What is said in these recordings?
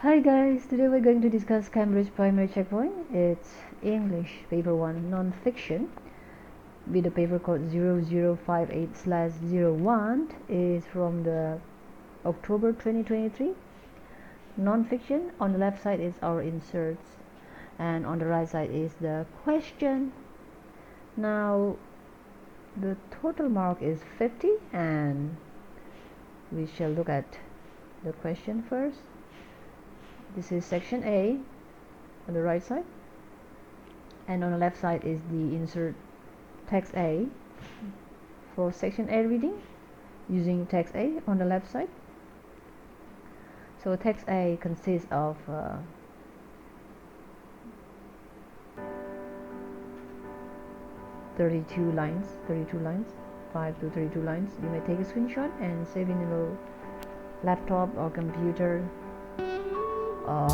Hi guys, today we're going to discuss Cambridge Primary Checkpoint. It's English Paper 1 Non-Fiction with the paper code 0058/01 is from the October 2023. Non-fiction, on the left side is our inserts and on the right side is the question. Now the total mark is 50 and we shall look at the question first. This is section A on the right side, and on the left side is the insert text A for section A reading using text A on the left side. So text A consists of 32 lines, 5 to 32 lines. You may take a screenshot and save in your laptop or computer or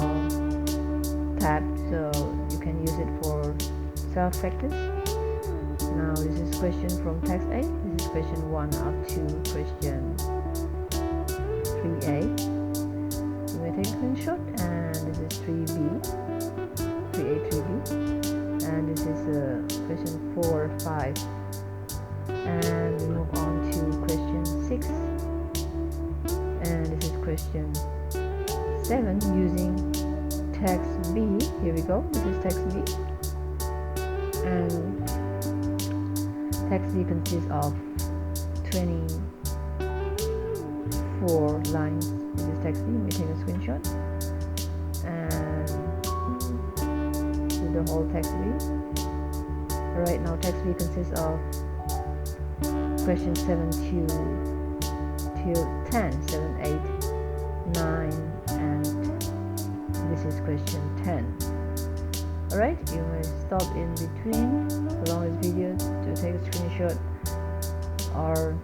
tab, so you can use it for self-practice. Now this is question from text A. This is question 1 up to question 3A. You may take a screenshot, and this is 3B, 3A, 3B, and this is question 4, 5, and we move on to question 6, and this is question 7 using text B. Here we go. This is text B, and text B consists of 24 lines. This is text B. We take a screenshot and do the whole text B. Alright, now text B consists of question 7 to 10, 7, 8, 9, and this is question 10. Alright, you may stop in between along this video to take a screenshot or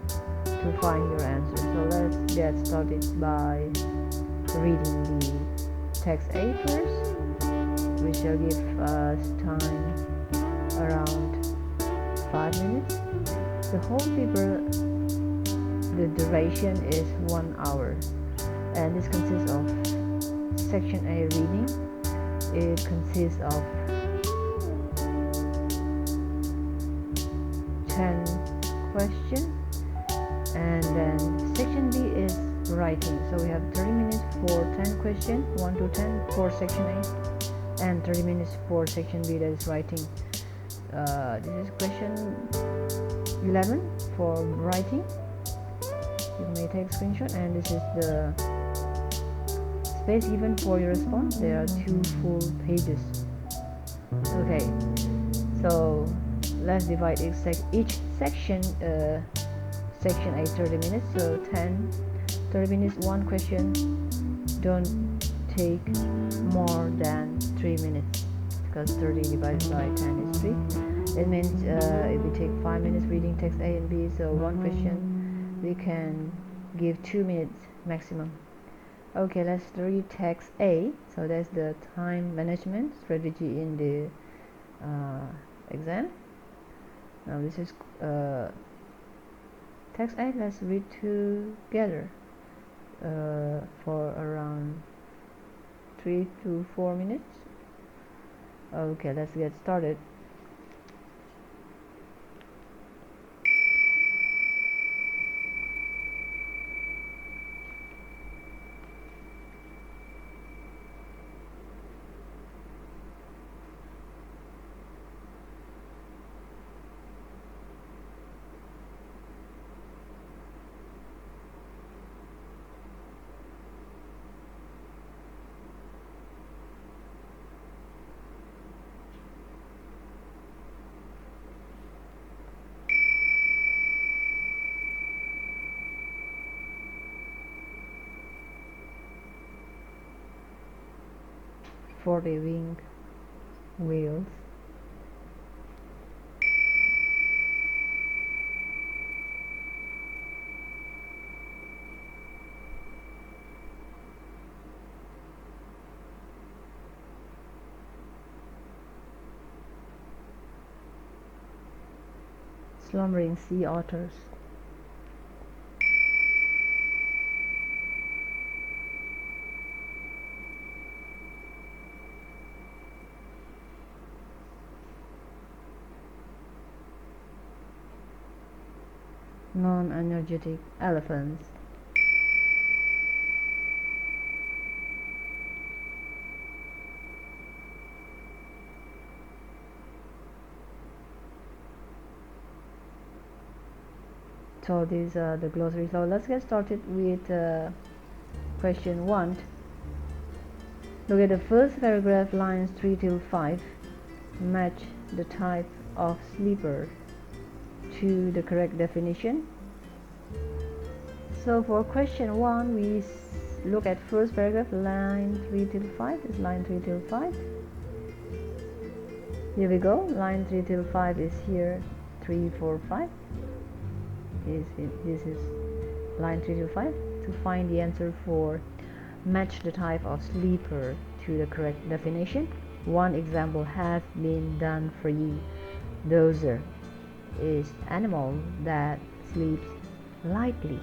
to find your answer. So let's get started by reading the text A first. We shall give us time around 5 minutes. The whole paper, the duration is 1 hour, and this consists of section A reading. It consists of 10 questions, and then section B is writing. So we have 30 minutes for 10 questions, 1 to 10 for section A, and 30 minutes for section B, that is writing. This is question 11 for writing. You may take a screenshot, and this is the space given for your response. There are 2 full pages. Okay, so let's divide each section. Section A 30 minutes, so 30 minutes 1 question. Don't take more than 3 minutes, because 30 divided by 10 is 3. It means if we take 5 minutes reading text A and B, so 1 question we can give 2 minutes maximum. Okay, let's read text A. So that's the time management strategy in the exam. Now this is text A. Let's read together for around 3 to 4 minutes. Okay, let's get started. For the wing wheels. Slumbering sea otters. non-energetic elephants. So these are the glossary. So let's get started with question 1. Look at the first paragraph, lines 3 till 5. Match the type of sleeper to the correct definition. So for question 1, we look at first paragraph, line 3 till 5. It's line 3 till 5. Here we go. Line 3 till 5 is here. 3, 4, 5. This is line 3 till 5. To find the answer for match the type of sleeper to the correct definition, one example has been done for you. Dozer is animal that sleeps lightly.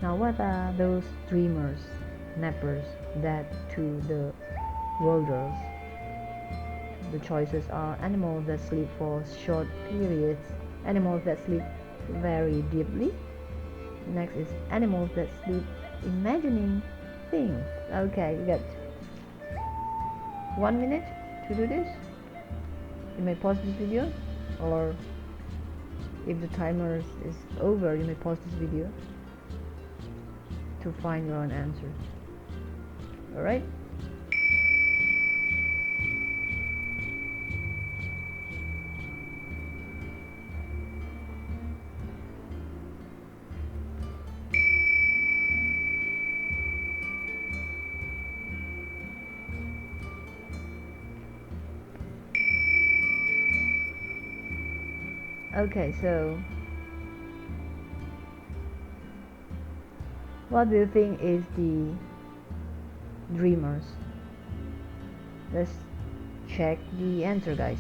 Now what are those dreamers, nappers that to the worlders? The choices are animals that sleep for short periods, animals that sleep very deeply. Next is animals that sleep imagining things. Okay, you got 1 minute to do this. You may pause this video, or if the timer is over, you may pause this video to find your own answer. Alright? Okay, so what do you think is the dreamers? Let's check the answer, guys.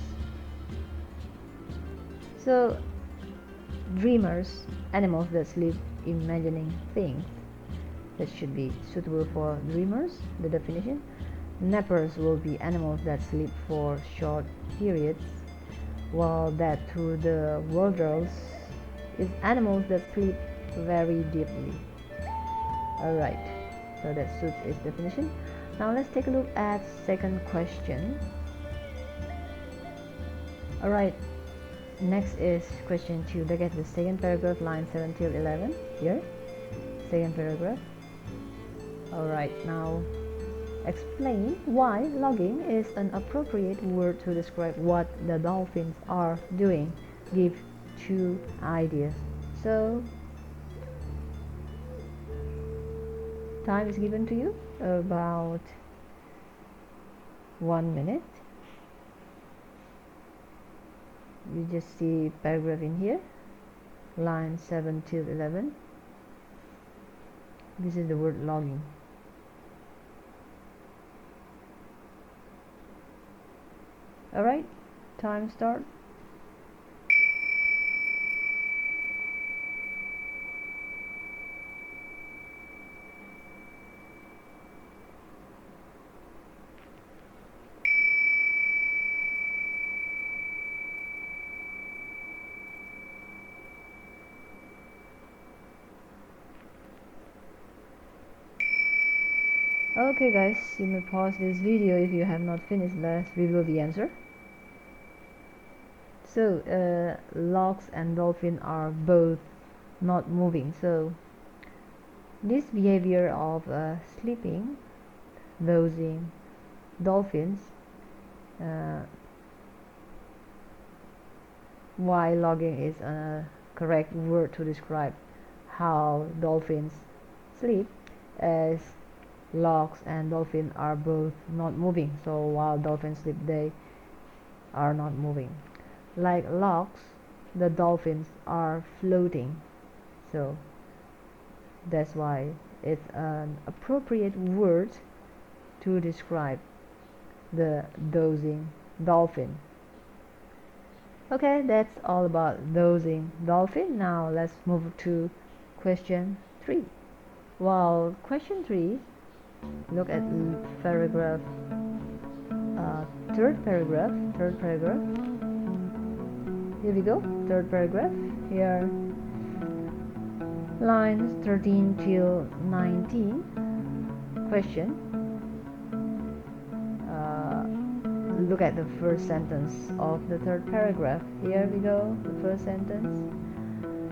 So dreamers, animals that sleep imagining things. That should be suitable for dreamers, the definition. Nappers will be animals that sleep for short periods, while that to the worlders is animals that sleep very deeply. Alright, so that suits its definition. Now let's take a look at second question. Alright, next is question 2. Look at the second paragraph, line 7 till 11. Here, second paragraph. Alright, now explain why logging is an appropriate word to describe what the dolphins are doing. Give 2 ideas. So time is given to you, about 1 minute. You just see paragraph in here, line 7 till 11. This is the word logging. Alright, time start. Okay guys, you may pause this video if you have not finished. Let's review the answer. So logs and dolphin are both not moving, so this behavior of sleeping, dozing dolphins, why logging is a correct word to describe how dolphins sleep, as logs and dolphin are both not moving, so while dolphins sleep they are not moving. Like logs, the dolphins are floating, so that's why it's an appropriate word to describe the dozing dolphin. Okay, that's all about dozing dolphin. Now let's move to question 3. Well, question 3, look at paragraph, third paragraph. Here we go, third paragraph. Here Lines 13 till 19. Question. Look at the first sentence of the third paragraph. Here we go. The first sentence.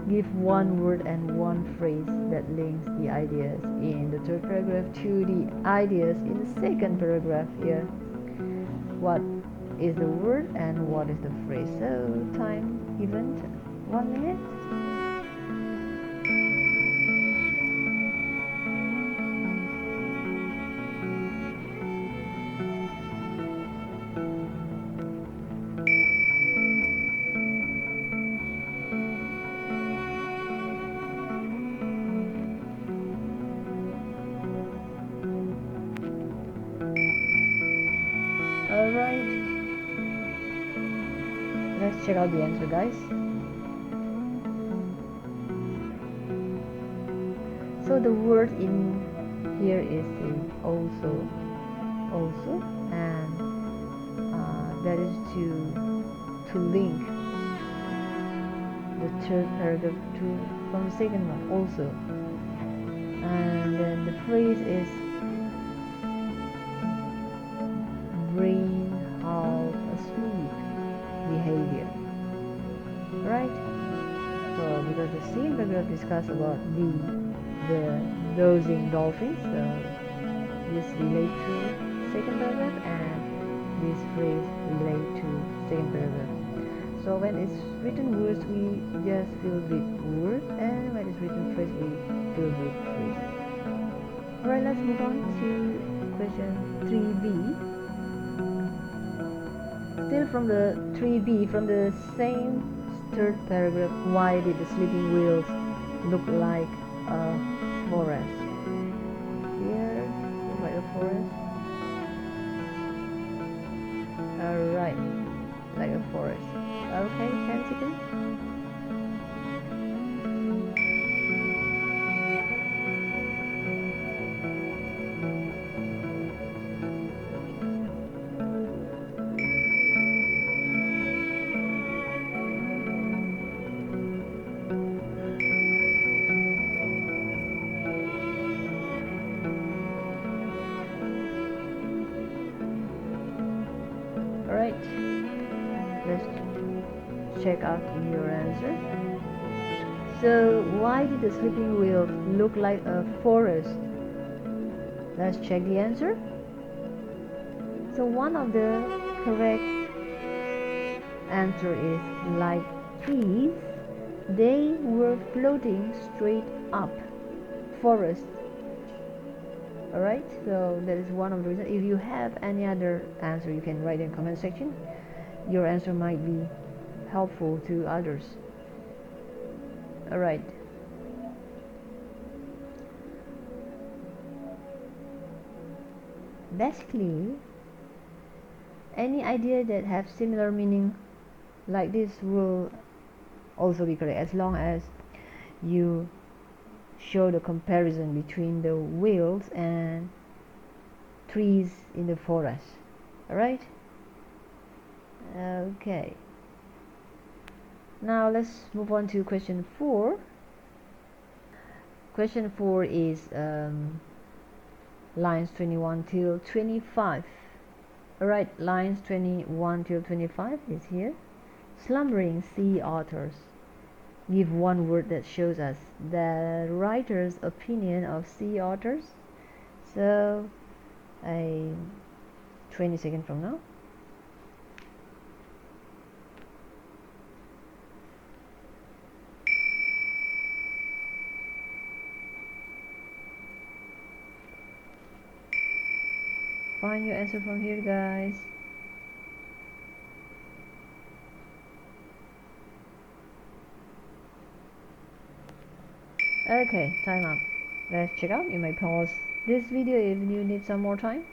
Give one word and one phrase that links the ideas in the third paragraph to the ideas in the second paragraph. Here, what is the word and what is the phrase? So time given 1 minute. Alright, let's check out the answer, guys. So the word in here is also, and that is to link the third paragraph from the second one also. And then the phrase is brain half asleep behavior, right? So because the same paragraph discuss about the dozing dolphins, so this relate to second paragraph and this phrase relate to second paragraph. So when it's written words, we just fill with word, and when it's written phrase, we fill with phrase. Alright, let's move on to question 3b. Still from the 3b, from the same third paragraph. Why did the sleeping whales look like a forest? Here, look like a forest. Alright, like a forest. Okay, 10 seconds. Alright, let's check out your answer. So why did the sleeping whale look like a forest? Let's check the answer. So one of the correct answer is like trees, they were floating straight up. Forest. Alright, so that is one of the reasons. If you have any other answer, you can write in the comment section. Your answer might be helpful to others. Alright. Basically, any idea that have similar meaning like this will also be correct, as long as you show the comparison between the whales and trees in the forest. Alright? Okay. Now let's move on to question 4. Question 4 is lines 21 till 25. Alright, lines 21 till 25 is here. Slumbering sea otters. Give one word that shows us the writer's opinion of sea otters. So, 20 seconds from now. Find your answer from here, guys. Okay, time up. Let's check out. You may pause this video if you need some more time.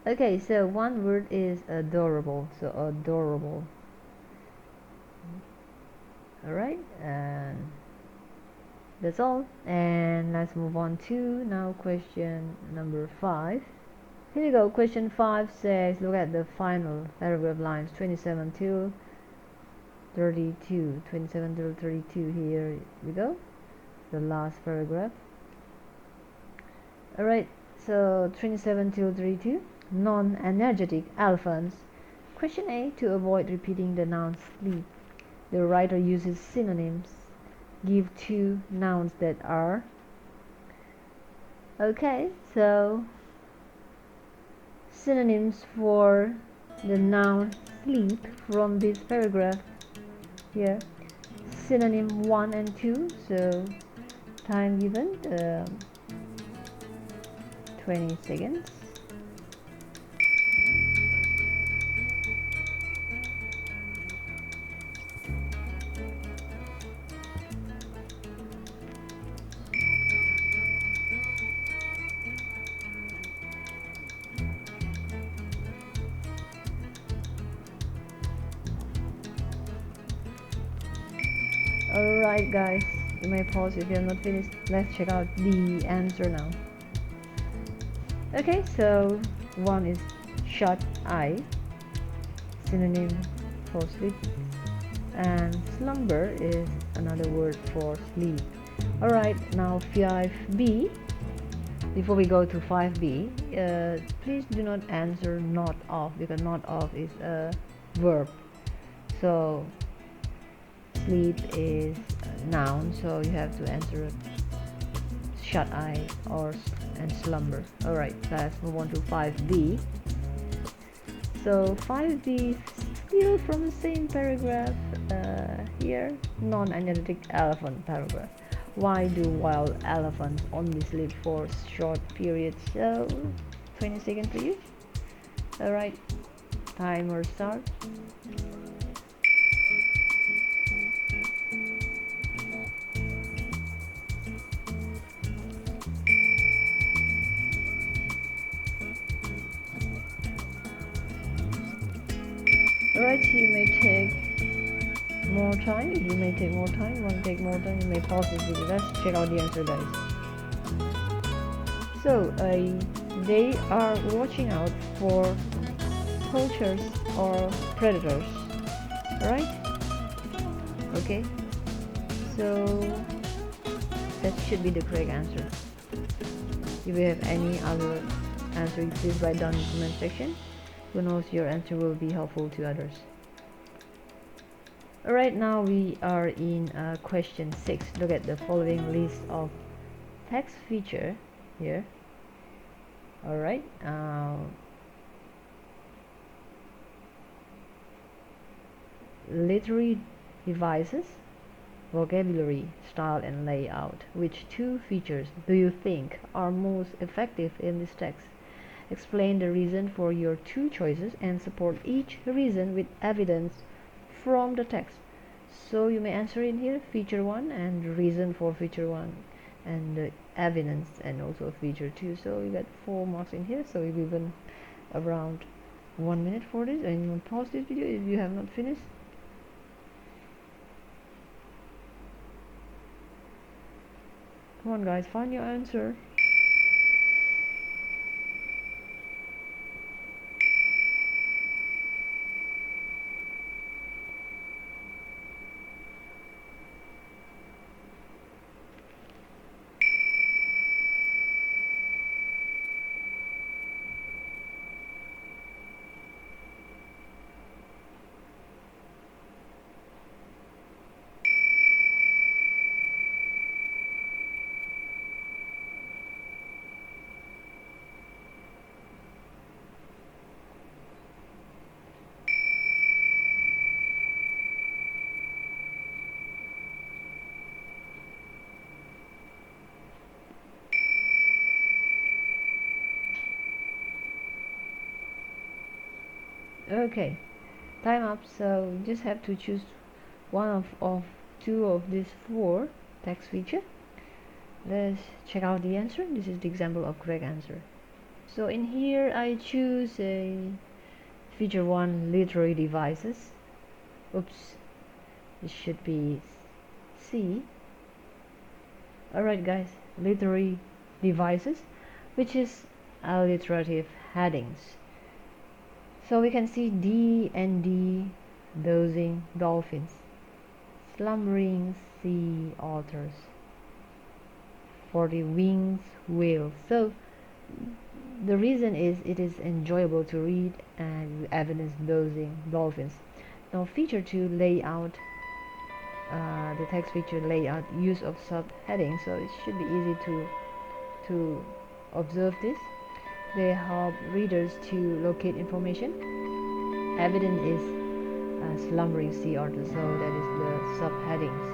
Okay, so one word is adorable. So adorable. Alright, and that's all. And let's move on to now question number 5. Here you go. Question 5 says, look at the final paragraph lines 27 till 32, 27 till 32. Here we go, the last paragraph. Alright, so 27 till 32, non-energetic elephants. Question A, to avoid repeating the noun sleep, the writer uses synonyms. Give two nouns that are. Okay, so synonyms for the noun sleep from this paragraph here. Synonym 1 and 2, so time given 20 seconds. Alright guys, you may pause if you have not finished. Let's check out the answer now. Okay, so one is shut eye, synonym for sleep, and slumber is another word for sleep. Alright, now 5B. Before we go to 5B, please do not answer not of, because not of is a verb. So sleep is a noun, so you have to answer shut eye and slumber. Alright, let's move on to 5B. So 5B, still from the same paragraph here, non-energetic elephant paragraph. Why do wild elephants only sleep for short periods? So 20 seconds for you. Alright, timer start. Alright, you may take more time. You may take more time. You want to take more time, you may pause this video. Let's check out the answer, guys. So they are watching out for poachers or predators. Alright? Okay. So that should be the correct answer. If you have any other answer, please write down in the comment section. Who knows, your answer will be helpful to others. Alright, now we are in question 6. Look at the following list of text feature here. Alright, literary devices, vocabulary, style and layout. Which two features do you think are most effective in this text? Explain the reason for your two choices and support each reason with evidence from the text. So you may answer in here feature 1 and reason for feature 1 and evidence and also feature 2. So you got 4 marks in here. So you've given around 1 minute for this, and you pause this video if you have not finished. Come on guys, find your answer. Okay, time up. So you just have to choose one of two of these 4 text feature. Let's check out the answer. This is the example of correct answer. So in here I choose a feature 1, literary devices. Oops, it should be C. Alright guys, literary devices, which is alliterative headings. So we can see D and D, dozing dolphins. slumbering sea otters, for the wings whales. So the reason is it is enjoyable to read and evidence dosing dolphins. Now feature 2, layout. The text feature layout, use of subheadings, so it should be easy to observe this. They help readers to locate information. Evidence is slumbering sea otter, so that is the subheadings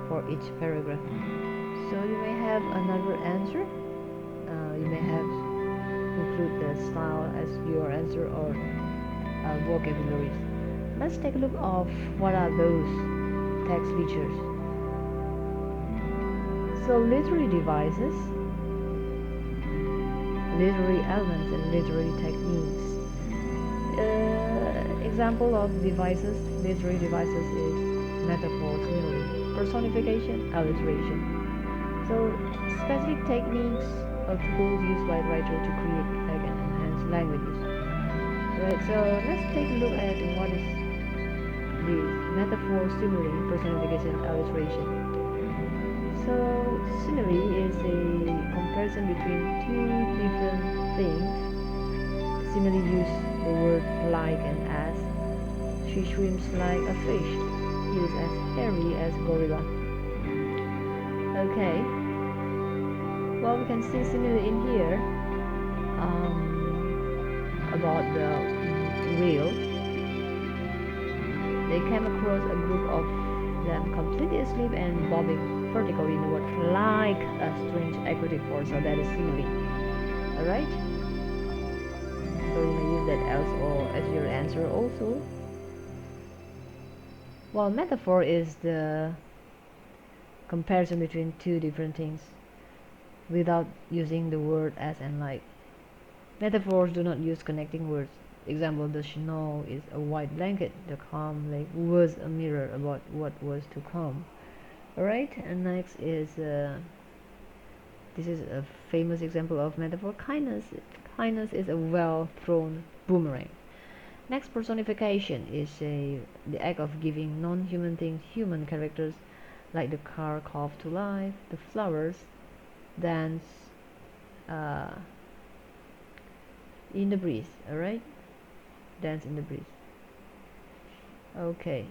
for each paragraph. So you may have another answer. You may have include the style as your answer or vocabularies. Let's take a look of what are those text features. So literary devices, literary elements, and literary techniques. Example of devices, literary devices is metaphor, simile, personification, alliteration. So specific techniques or tools used by the writer to create and enhance languages. Right, so let's take a look at what is this metaphor, simile, personification, alliteration. So simile is a comparison between two different things. Simile use the word like and as. She swims like a fish. He is as hairy as gorilla. Okay. Well, we can see simile in here about the whale. They came across a group of them completely asleep and bobbing vertically in the water like a strange aquatic force. So that is simile. Alright? So you may use that as your answer also. Well, metaphor is the comparison between two different things without using the word as and like. Metaphors do not use connecting words. Example, the snow is a white blanket. The calm lake was a mirror about what was to come. Alright, and next is this is a famous example of metaphor. Kindness is a well-thrown boomerang. Next, personification is the act of giving non-human things human characters, like the car called to life, the flowers dance in the breeze. Alright, dance in the breeze. Okay.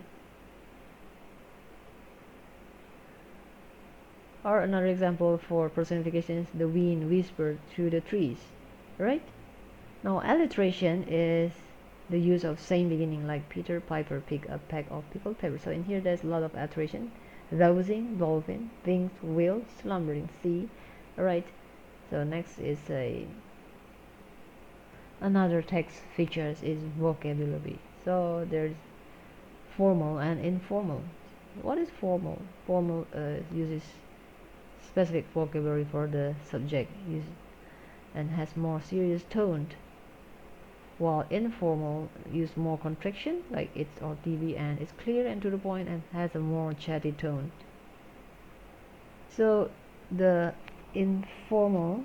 Or another example for personification is the wind whispered through the trees. Right? Now alliteration is the use of same beginning, like Peter Piper picked a pack of pickled peppers. So in here there's a lot of alliteration. Dozing, dolphin, wings, whale, slumbering, sea. Alright. So next is another text features is vocabulary. So there's formal and informal. What is formal? Formal uses specific vocabulary for the subject and has more serious tone, while informal use more contraction, like it's or TV, and it's clear and to the point and has a more chatty tone. So the informal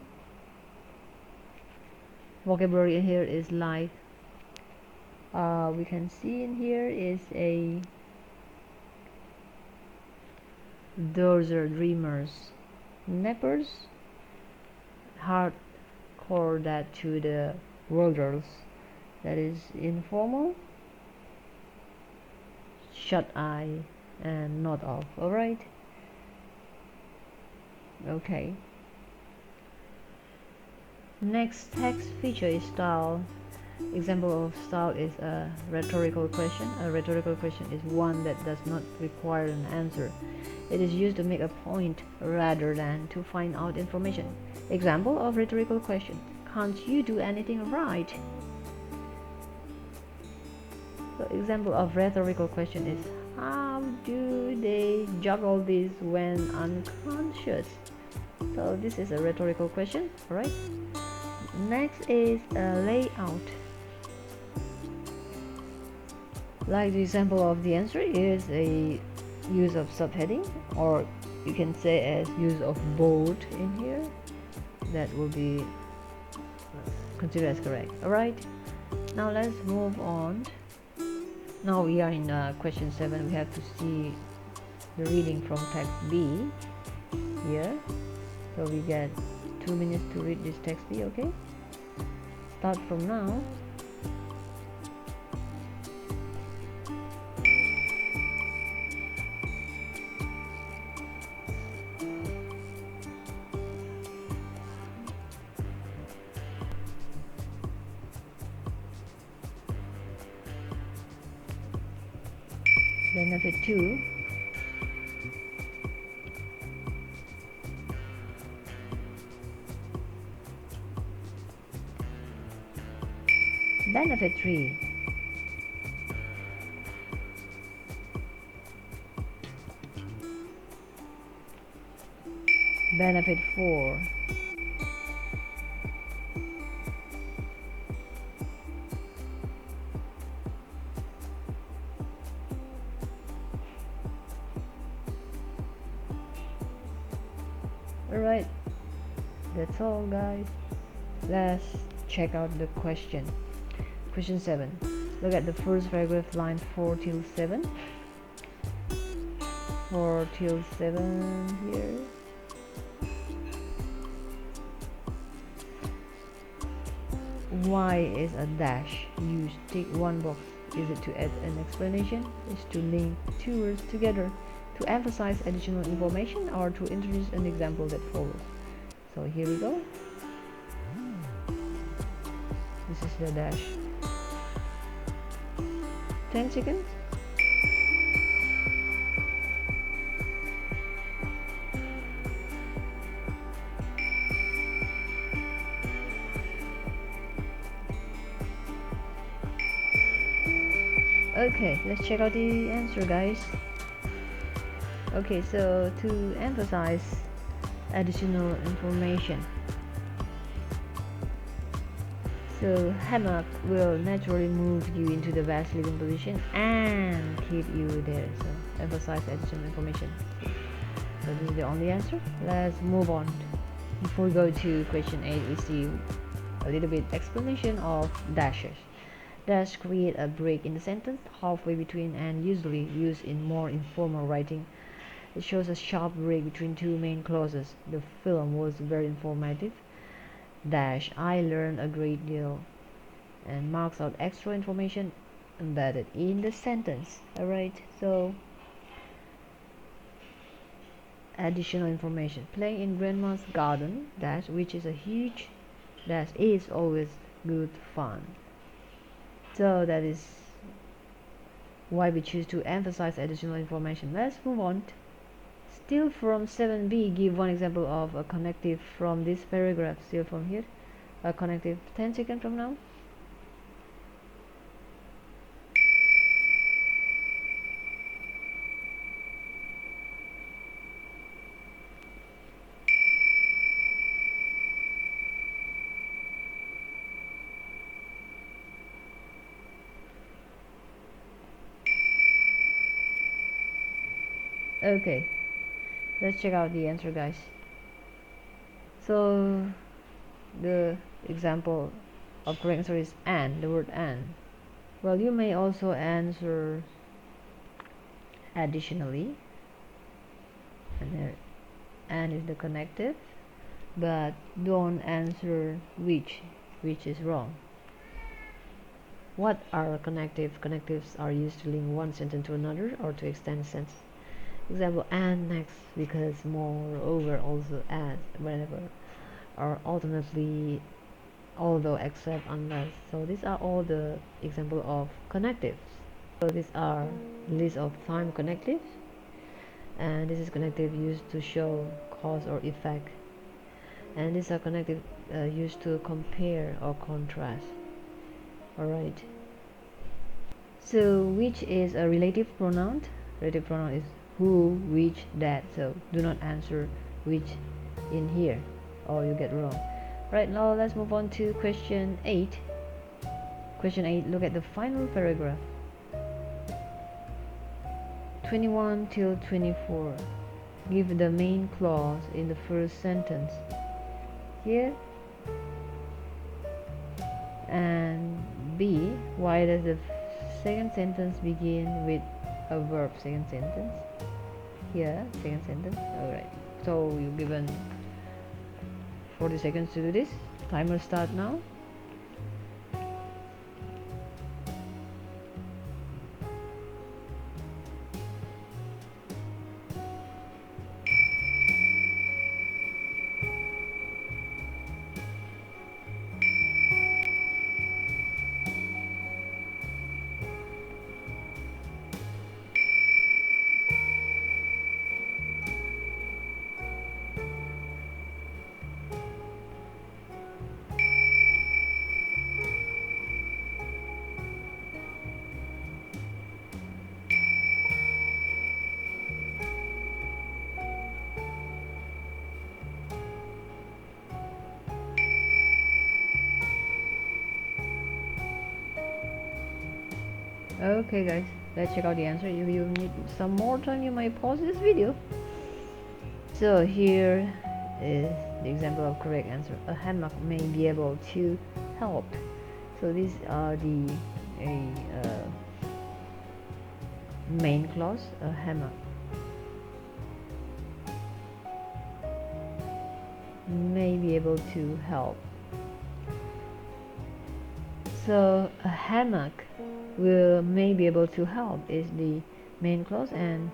vocabulary in here is like we can see in here is a dozer, dreamers, nappers, hardcore, that to the worlders. That is informal, shut eye, and not off. Alright. Okay. Next text feature is style. Example of style is a rhetorical question. A rhetorical question is one that does not require an answer. It is used to make a point rather than to find out information. Example of rhetorical question: can't you do anything right? So example of rhetorical question is: how do they juggle this when unconscious? So this is a rhetorical question, right? Next is a layout. Like the example of the answer is a use of subheading, or you can say as use of bold in here. That will be considered as correct. Alright, now let's move on. Now we are in question 7. We have to see the reading from text B here. So we get 2 minutes to read this text B. Okay, start from now. Benefit 2. Benefit 3. Benefit 4. Alright, that's all guys. Let's check out the question. Question 7. Look at the first paragraph, line 4 till 7. 4 till 7 here. Why is a dash used? Tick one box. Is it to add an explanation? Is to link two words together? To emphasize additional information, or to introduce an example that follows? So here we go. This is the dash. 10 seconds. Okay, let's check out the answer guys. Okay, so to emphasize additional information, so hammock will naturally move you into the best living position and keep you there. So emphasize additional information. So this is the only answer. Let's move on. Before we go to question 8, we see a little bit explanation of dashes. Dash create a break in the sentence halfway between and usually used in more informal writing. It shows a sharp break between two main clauses. The film was very informative. Dash, I learned a great deal, and marks out extra information embedded in the sentence. Alright, so additional information. Playing in grandma's garden, dash, which is a huge dash, is always good fun. So that is why we choose to emphasize additional information. Let's move on. Still from 7b, give one example of a connective from this paragraph. Still from here, a connective. 10 seconds from now. Okay, let's check out the answer guys. So the example of correct answer is and, the word and. Well, you may also answer additionally, and there and is the connective, but don't answer which is wrong. What are connective? Connectives are used to link one sentence to another or to extend a sentence. Example, and, next, because, more, over, also, as, whenever, or alternately, although, except, unless. So these are all the example of connectives. So these are list of time connectives, and this is connective used to show cause or effect, and these are connective used to compare or contrast. Alright, so which is a relative pronoun? Relative pronoun is who, which, that. So do not answer which in here or you get wrong. Right, now let's move on to question 8. Question 8, look at the final paragraph, 21 till 24. Give the main clause in the first sentence here, and B, why does the second sentence begin with a verb? Second sentence, here, second sentence. Alright, so you're given 40 seconds to do this. Timer start now. Okay guys, let's check out the answer. If you need some more time, you might pause this video. So here is the example of correct answer. A hammock may be able to help. So these are the main clause, a hammock. May be able to help. So a hammock may be able to help is the main clause, and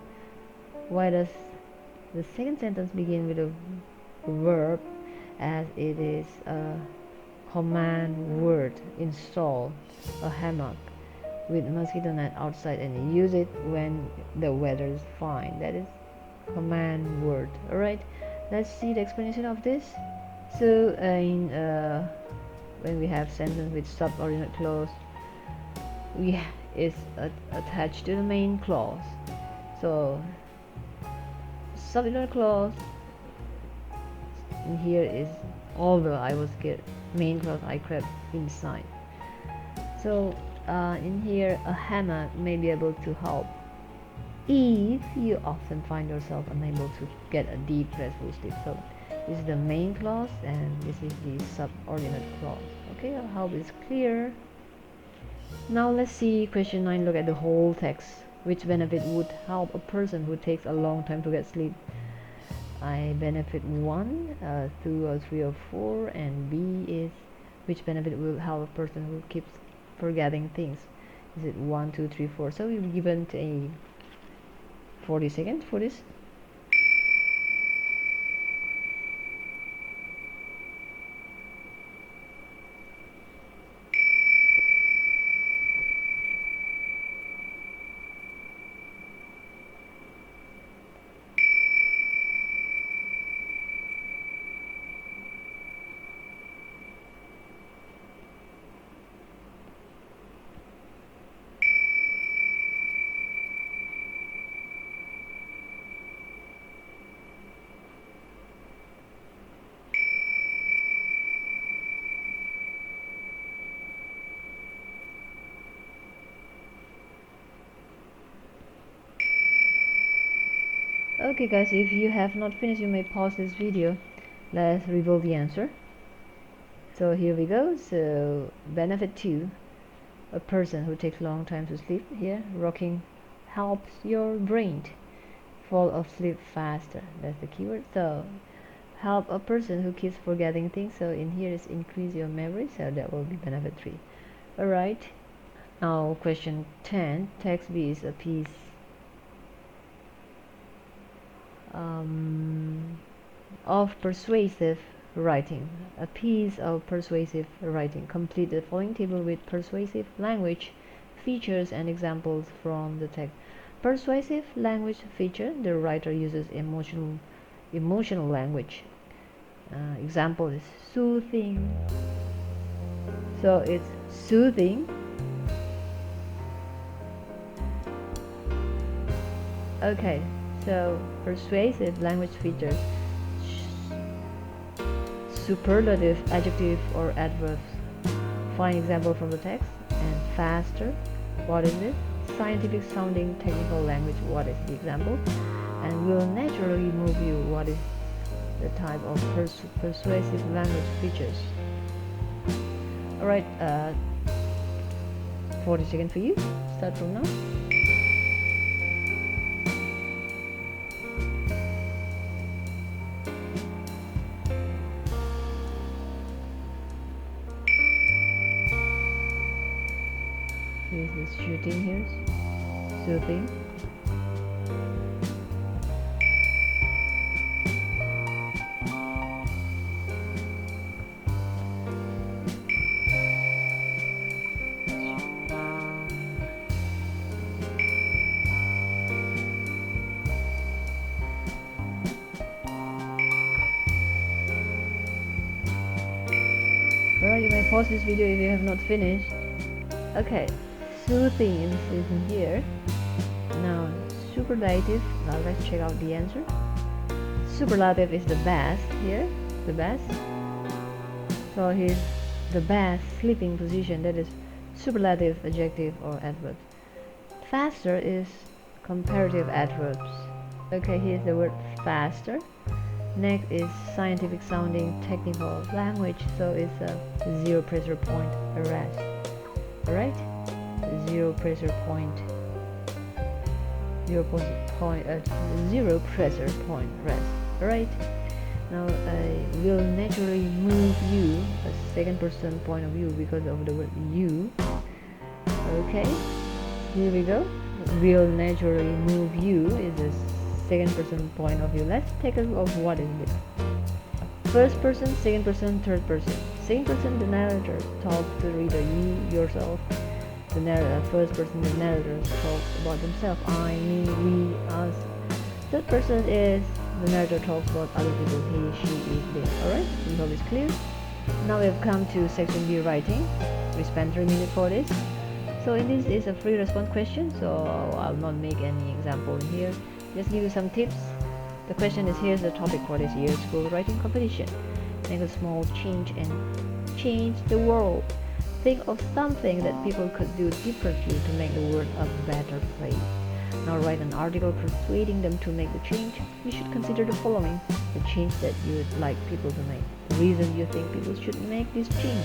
why does the second sentence begin with a verb, as it is a command word? Install a hammock with mosquito net outside and use it when the weather is fine. That is command word. Alright, let's see the explanation of this. So when we have sentence with subordinate clause, is attached to the main clause. So subordinate clause in here is although I was get main clause I crept inside. So in here, a hammock may be able to help if you often find yourself unable to get a deep restful sleep. So this is the main clause and this is the subordinate clause. Okay, I hope it's clear. Now let's see question 9. Look at the whole text. Which benefit would help a person who takes a long time to get sleep? I benefit 1, 2 or 3 or 4, and B is which benefit will help a person who keeps forgetting things? Is it 1, 2, 3, 4? So we've given a 40 seconds for this. Okay guys, if you have not finished, you may pause this video. Let's reveal the answer. So here we go. So benefit 2, a person who takes long time to sleep. Here, rocking helps your brain fall asleep faster. That's the keyword. So help a person who keeps forgetting things. So in here is increase your memory. So that will be benefit 3. Alright. Now question 10. Text B is a piece of persuasive writing. A piece of persuasive writing. Complete the following table with persuasive language features and examples from the text. Persuasive language feature: the writer uses emotional language. Example is soothing. So it's soothing. Okay, so persuasive language features: superlative, adjective or adverbs. Find example from the text. And faster, what is it? Scientific sounding technical language, what is the example? And will naturally move you, what is the type of persuasive language features? Alright, 40 seconds for you. Start from now. Here's the shooting here. Shooting. Alright, you may pause this video if you have not finished. Okay, soothing is in here. Now, superlative. Now let's check out the answer. Superlative is the best here, the best. So here's the best sleeping position. That is superlative adjective or adverb. Faster is comparative adverbs. Okay, here's the word faster. Next is scientific sounding technical language, so it's a 0 pressure point rest. Alright? 0 pressure point. 0 pressure point rest. Alright? Now I will naturally move you, a second person point of view because of the word you. Okay? Here we go. Will naturally move you is a second person point of view. Let's take a look of what is this. First person, second person, third person. Second person, the narrator talks to the reader, you, yourself. The narrator, first person, the narrator talks about themselves, I, me, we, us. Third person is the narrator talks about other people, he, she, it, they. Alright, we hope it's clear. Now we have come to section B, writing. We spent 3 minutes for this. So in this is a free response question, so I'll not make any example in here. Just give you some tips. The question is, here's the topic for this year's school writing competition. Make a small change and change the world. Think of something that people could do differently to make the world a better place. Now write an article persuading them to make the change. You should consider the following: the change that you would like people to make, the reason you think people should make this change,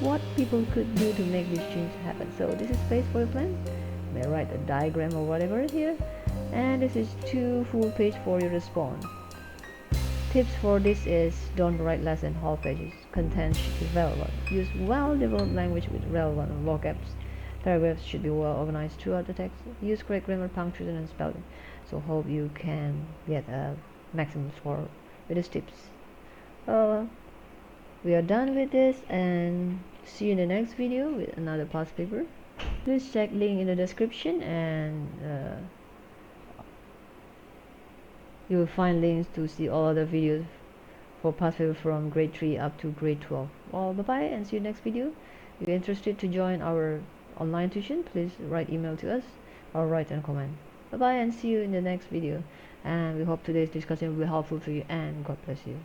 what people could do to make this change happen. So this is space for your plan. You may write a diagram or whatever here. And this is 2 full page for your response. Tips for this is, don't write less than half pages. Content should be relevant. Use well-developed language with relevant vocabs. Paragraphs should be well organized throughout the text. Use correct grammar, punctuation, and spelling. So hope you can get a maximum score with these tips. We are done with this, and see you in the next video with another past paper. Please check link in the description, and you will find links to see all other videos for past paper from grade 3 up to grade 12. Well, bye bye, and see you next video. If you're interested to join our online tuition, please write email to us or write and comment. Bye bye, and see you in the next video. And we hope today's discussion will be helpful to you, and God bless you.